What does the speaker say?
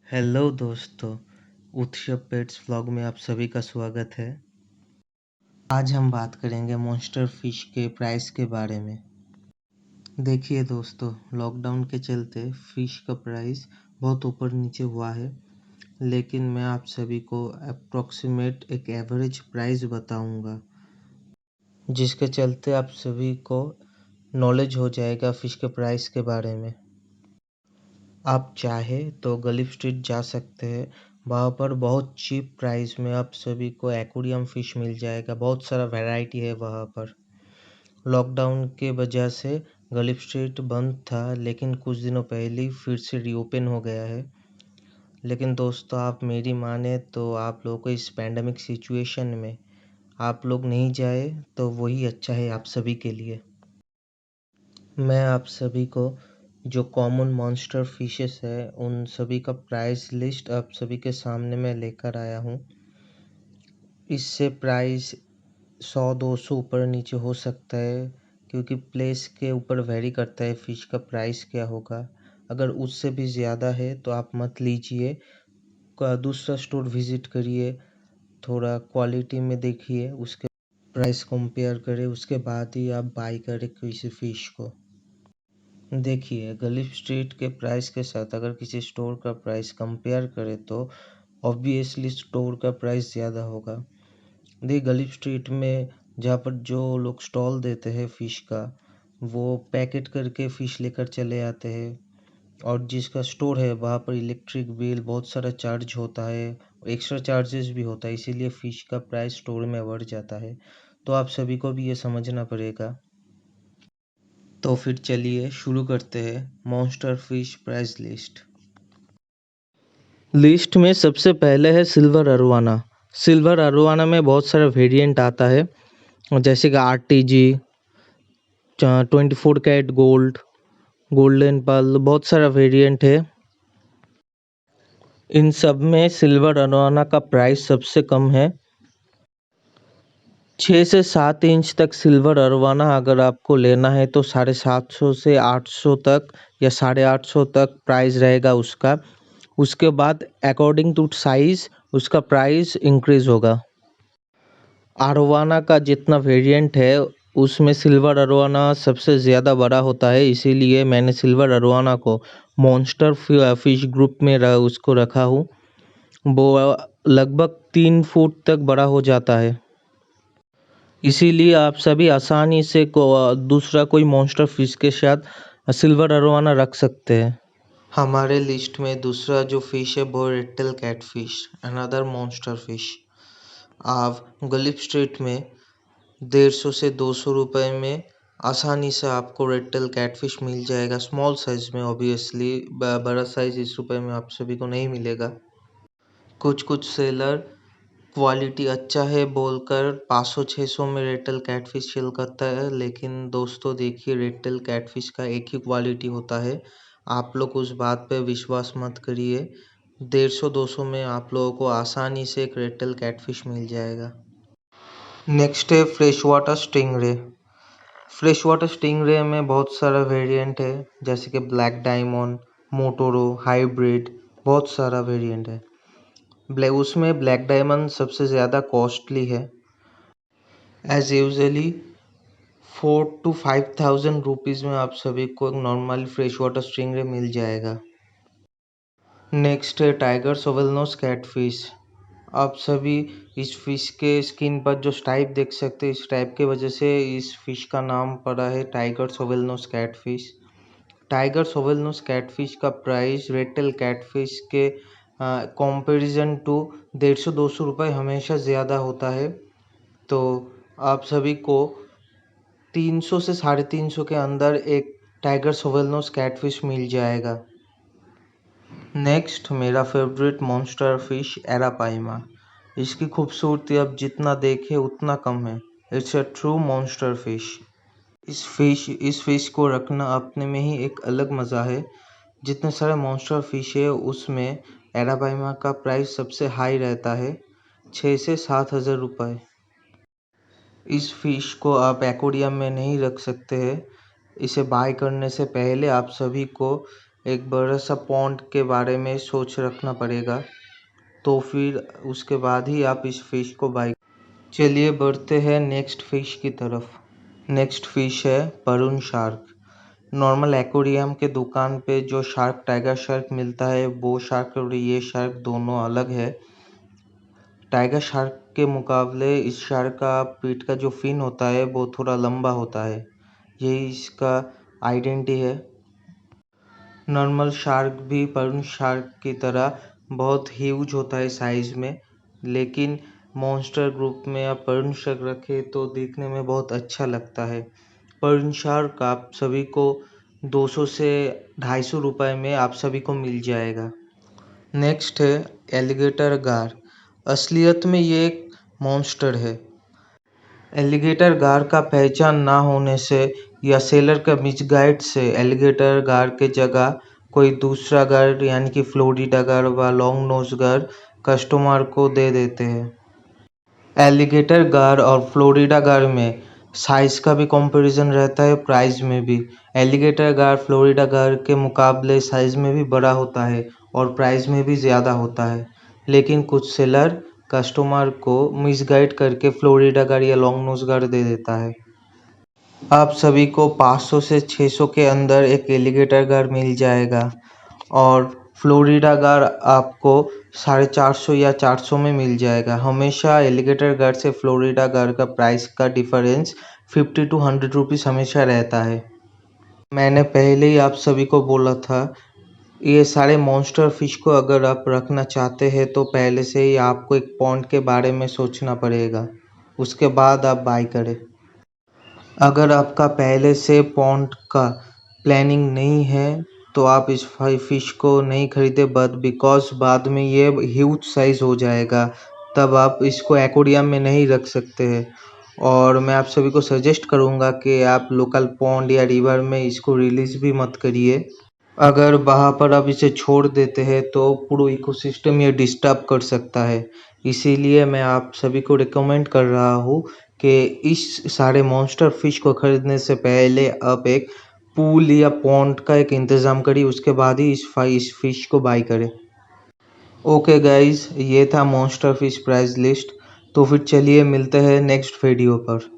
Hello दोस्तों, उत्सव pets vlog में आप सभी का स्वागत है। आज हम बात करेंगे मॉन्स्टर फिश के प्राइस के बारे में। देखिए दोस्तों, लॉकडाउन के चलते फिश का प्राइस बहुत ऊपर नीचे हुआ है, लेकिन मैं आप सभी को अप्रॉक्सीमेट एक एवरेज प्राइस बताऊंगा, जिसके चलते आप सभी को नॉलेज हो जाएगा फिश के प्राइस के बारे में। आप चाहे तो गलिफ स्ट्रीट जा सकते हैं। वहाँ पर बहुत चीप प्राइस में आप सभी को एक्वेरियम फिश मिल जाएगा। बहुत सारा वैरायटी है वहाँ पर। लॉकडाउन के वजह से गलिफ स्ट्रीट बंद था, लेकिन कुछ दिनों पहले ही फिर से रीओपन हो गया है। लेकिन दोस्तों, आप मेरी माने तो आप लोगों को इस पैंडमिक सिचुएशन में आप लोग नहीं जाए तो वही अच्छा है आप सभी के लिए। मैं आप सभी को जो कॉमन मॉन्स्टर फिशेस है उन सभी का प्राइस लिस्ट आप सभी के सामने मैं लेकर आया हूँ। इससे प्राइस 100-200 ऊपर नीचे हो सकता है, क्योंकि प्लेस के ऊपर वेरी करता है फिश का प्राइस क्या होगा। अगर उससे भी ज़्यादा है तो आप मत लीजिए, दूसरा स्टोर विज़िट करिए, थोड़ा क्वालिटी में देखिए, उसके प्राइस कंपेयर करें, उसके बाद ही आप बाई करें किसी फिश को। देखिए, गलिफ स्ट्रीट के प्राइस के साथ अगर किसी स्टोर का प्राइस कंपेयर करें तो ऑब्वियसली स्टोर का प्राइस ज़्यादा होगा। देखिए, गलिफ स्ट्रीट में जहाँ पर जो लोग स्टॉल देते हैं फ़िश का, वो पैकेट करके फ़िश लेकर चले आते हैं, और जिसका स्टोर है वहाँ पर इलेक्ट्रिक बिल बहुत सारा चार्ज होता है, एक्स्ट्रा चार्जेस भी होता है, इसीलिए फ़िश का प्राइस स्टोर में बढ़ जाता है। तो आप सभी को भी ये समझना पड़ेगा। तो फिर चलिए शुरू करते हैं monster fish price list. List में सबसे पहले है सिल्वर अरोवाना। सिल्वर अरोवाना में बहुत सारा वेरिएंट आता है, जैसे कि RTG, 24 carat gold, golden pearl, बहुत सारा वेरिएंट है। इन सब में सिल्वर अरोवाना का प्राइस सबसे कम है। 6 से 7 इंच तक सिल्वर अरोवाना अगर आपको लेना है तो 750 से 800 तक या 850 तक प्राइस रहेगा उसका। उसके बाद अकॉर्डिंग टू साइज़ उसका प्राइस इंक्रीज होगा। अरोवाना का जितना वेरिएंट है उसमें सिल्वर अरोवाना सबसे ज़्यादा बड़ा होता है, इसीलिए मैंने सिल्वर अरोवाना को मॉन्स्टर फिश ग्रुप में उसको रखा हूँ। वो लगभग 3 फुट तक बड़ा हो जाता है, इसीलिए आप सभी आसानी से दूसरा कोई मॉन्स्टर फिश के साथ सिल्वर अरोवाना रख सकते हैं। हमारे लिस्ट में दूसरा जो फिश है वो red catfish, another monster fish. आप गलिफ स्ट्रीट में 150 से 200 रुपये में आसानी से आपको रेड कैटफिश मिल जाएगा, स्मॉल साइज में। ऑब्वियसली बड़ा साइज इस रुपये में आप सभी को नहीं मिलेगा। कुछ सेलर क्वालिटी अच्छा है बोलकर 500-600 में रेड कैटफिश सेल करता है, लेकिन दोस्तों देखिए, रेड कैटफिश का एक ही क्वालिटी होता है। आप लोग उस बात पे विश्वास मत करिए। 150-200 में आप लोगों को आसानी से एक रेड कैटफिश मिल जाएगा। नेक्स्ट है fresh water stingray. Fresh water stingray में बहुत सारा वेरिएंट है, जैसे कि ब्लैक डायमंड, मोटोरो, हाइब्रिड, बहुत सारा वेरिएंट है। उसमें ब्लैक डायमंड सबसे ज़्यादा कॉस्टली है। एज यूजली 4,000 to 5,000 रुपीज़ में आप सभी को नॉर्मल फ्रेश वाटर स्टिंगरे मिल जाएगा। नेक्स्ट है टाइगर सोवेलनोस कैटफिश। आप सभी इस फिश के स्किन पर जो स्ट्राइप देख सकते हैं, इस स्ट्राइप के वजह से इस फिश का नाम पड़ा है टाइगर सोवेलनोस कैटफिश। टाइगर सोवेलनोस कैटफिश का प्राइस रेड कैटफिश के कंपैरिजन टू 150-200 रुपये हमेशा ज़्यादा होता है। तो आप सभी को 300 से 350 के अंदर एक टाइगर सोवेलनोस कैटफिश मिल जाएगा। नेक्स्ट मेरा फेवरेट मॉन्स्टर फिश एरापाइमा। इसकी खूबसूरती अब जितना देखे उतना कम है। It's a true monster fish. इस फिश को रखना अपने में ही एक अलग मज़ा है। जितने सारे मॉन्स्टर फिश है उसमें एरापाइमा का प्राइस सबसे हाई रहता है, 6 से 7 हज़ार रुपये। इस फिश को आप एक्वेरियम में नहीं रख सकते हैं। इसे बाय करने से पहले आप सभी को एक बड़ा सा पॉन्ड के बारे में सोच रखना पड़ेगा, तो फिर उसके बाद ही आप इस फिश को बाई। चलिए बढ़ते हैं नेक्स्ट फिश की तरफ। नेक्स्ट फिश है परून शार्क। नॉर्मल एक्वेरियम के दुकान पे जो शार्क, टाइगर शार्क मिलता है, वो शार्क और ये शार्क दोनों अलग है। टाइगर शार्क के मुकाबले इस शार्क का पीठ का जो फिन होता है वो थोड़ा लंबा होता है, यही इसका आइडेंटिटी है। नॉर्मल शार्क भी परून शार्क की तरह बहुत ह्यूज होता है साइज में, लेकिन मॉन्स्टर ग्रुप में आप परून शार्क रखें तो देखने में बहुत अच्छा लगता है। परून शार्क आप सभी को 200 से 250 रुपये में आप सभी को मिल जाएगा। नेक्स्ट है एलिगेटर गार। असलियत में ये एक मॉन्स्टर है। एलिगेटर गार का पहचान ना होने से या सेलर का मिसगाइड से एलिगेटर गार के जगह कोई दूसरा गार यानी कि फ्लोरिडा गार व लॉन्ग नोज गार कस्टमर को दे देते हैं। एलिगेटर गार और फ्लोरिडा गार में साइज़ का भी कंपैरिजन रहता है, प्राइस में भी। एलिगेटर गार फ्लोरिडा गार के मुकाबले साइज़ में भी बड़ा होता है और प्राइस में भी ज़्यादा होता है, लेकिन कुछ सेलर कस्टमर को मिसगाइड करके फ्लोरिडा गार या लॉन्ग नोज गार दे देता है। आप सभी को 500 से 600 के अंदर एक एलिगेटर गार मिल जाएगा और फ्लोरिडा गार आपको 450 या 400 में मिल जाएगा। हमेशा एलिगेटर गार से फ्लोरिडा गार का प्राइस का डिफरेंस 50 to 100 रुपीज़ हमेशा रहता है। मैंने पहले ही आप सभी को बोला था, ये सारे मॉन्स्टर फिश को अगर आप रखना चाहते हैं तो पहले से ही आपको एक पॉन्ड के बारे में सोचना पड़ेगा, उसके बाद आप बाई करें। अगर आपका पहले से पॉन्ड का प्लानिंग नहीं है तो आप इस फिश को नहीं खरीदे, बट बिकॉज बाद में ये ह्यूज साइज हो जाएगा, तब आप इसको एक्वेरियम में नहीं रख सकते हैं। और मैं आप सभी को सजेस्ट करूंगा कि आप लोकल पॉन्ड या रिवर में इसको रिलीज़ भी मत करिए। अगर वहाँ पर आप इसे छोड़ देते हैं तो पूरा इकोसिस्टम ये डिस्टर्ब कर सकता है। इसीलिए मैं आप सभी को रिकमेंड कर रहा हूँ कि इस सारे मॉन्स्टर फिश को खरीदने से पहले आप एक पूल या पॉन्ड का एक इंतज़ाम करिए, उसके बाद ही इस फिश को बाई करें। ओके गाइज, ये था मॉन्स्टर फिश प्राइस लिस्ट। तो फिर चलिए मिलते हैं नेक्स्ट वीडियो पर।